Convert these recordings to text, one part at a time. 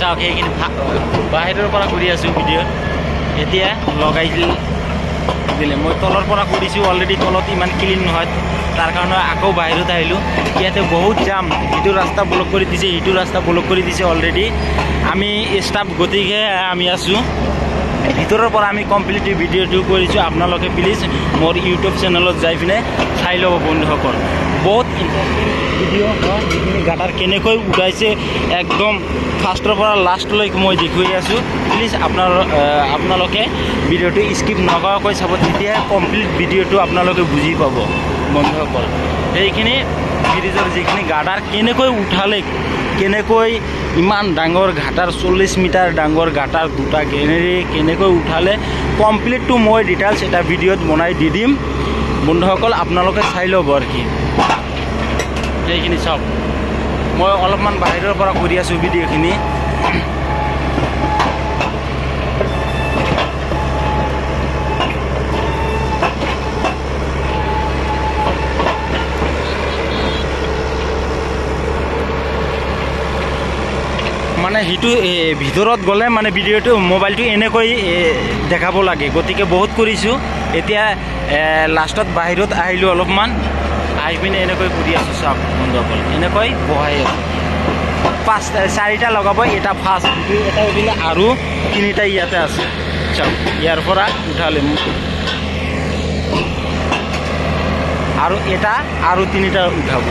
চাওক সেইখিনি বাহিৰৰ পৰা কৰি আছোঁ ভিডিঅ'। এতিয়া লগাইছিল দিলে মই তলৰ পৰা কৰিছোঁ অলৰেডি, তলত ইমান ক্লিন নহয়, তাৰ কাৰণে আকৌ বাহিৰত আহিলোঁ। ইয়াতে বহুত জাম, ইটো ৰাস্তা ব্লক কৰি দিছে, ইটো ৰাস্তা ব্লক কৰি দিছে অলৰেডি। আমি ষ্টাফ গতিকে আমি আছোঁ ভিতৰৰ পৰা, আমি কমপ্লিট ভিডিঅ'টো কৰিছোঁ। আপোনালোকে প্লিজ মোৰ ইউটিউব চেনেলত যাই পিনে চাই ল'ব বন্ধুসকল। বহুত ইণ্টাৰেষ্টিং ভিডিঅ' হয়, যিখিনি গাঁটাৰ কেনেকৈ উঠাইছে একদম ফাৰ্ষ্টৰ পৰা লাষ্টলৈকে মই দেখুৱাই আছোঁ। প্লিজ আপোনালোকে ভিডিঅ'টো স্কিপ নকৰাকৈ চাব, তেতিয়াহে কমপ্লিট ভিডিঅ'টো আপোনালোকে বুজি পাব বন্ধুসকল। সেইখিনি ব্ৰিজৰ যিখিনি গাঁটাৰ কেনেকৈ উঠালে, কেনেকৈ ইমান ডাঙৰ ঘাটাৰ 40 মিটাৰ ডাঙৰ ঘাটাৰ দুটা কেনেকৈ উঠালে, কমপ্লিটটো মই ডিটেইলছ এটা ভিডিঅ'ত বনাই দি দিম বন্ধুসকল, আপোনালোকে চাই ল'ব আৰু কি। সেইখিনি চাওক, মই অলপমান বাহিৰৰ পৰা কৰি আছোঁ ভিডিঅ'খিনি। মানে সেইটো ভিতৰত গ'লে মানে ভিডিঅ'টো মোবাইলটো এনেকৈ দেখাব লাগে, গতিকে বহুত কৰিছোঁ। এতিয়া লাষ্টত বাহিৰত আহিলোঁ অলপমান, আহি পিনে এনেকৈ কৰি আছোঁ চাওক বন্ধুসকল, এনেকৈ বহাই আছোঁ। 4টা লগাব, এটা ফাৰ্ষ্ট ভিডিঅ', এটা উঠিলে আৰু 3টা ইয়াতে আছে চাওক। ইয়াৰ পৰা উঠালে আৰু এটা আৰু 3টা উঠাব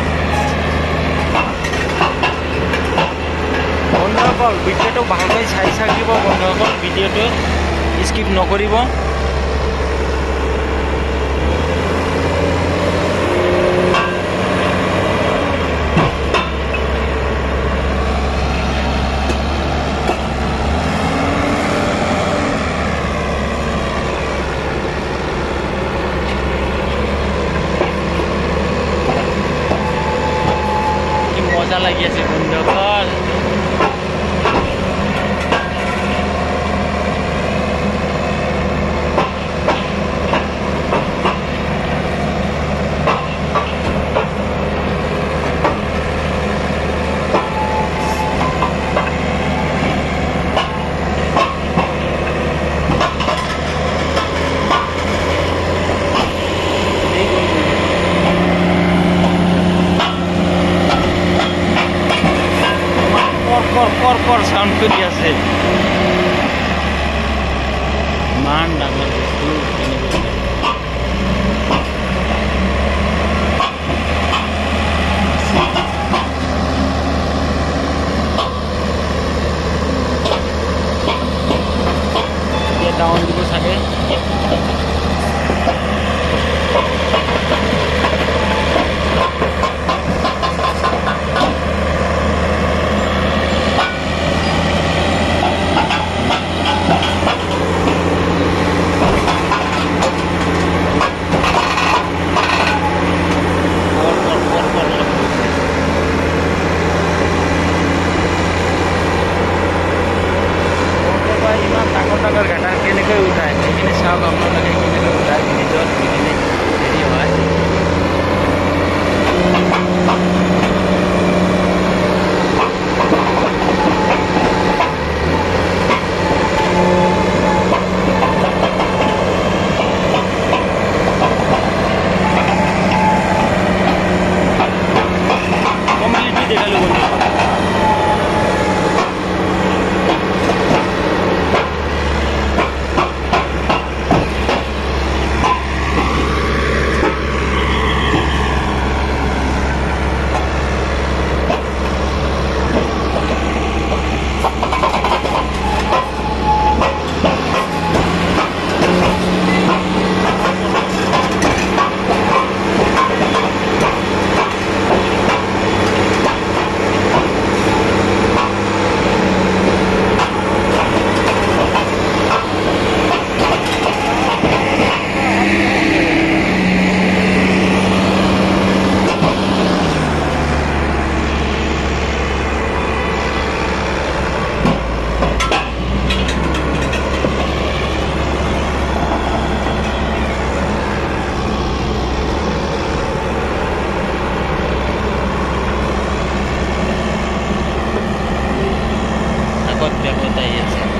বন্ধুসকল। ভিডিঅ'টো ভালকৈ চাই থাকিব বন্ধুসকল, ভিডিঅ'টো স্কিপ নকৰিব। কি মজা লাগি আছে বন্ধুসকল। কৰ সাউন্ড কৰি আছে, ইমান ডাঙৰ বস্তু এতিয়া ডাউন দিব চাগে। ঘাটাৰ কেনেকৈ উঠায় সেইখিনি চাওক আপোনালোকে, কেনেকৈ উঠায় ব্ৰিজত সেইখিনি হেৰি হয়। কমপ্লিটলি দেখালোঁ বন্ধু। বেকত আহি আছে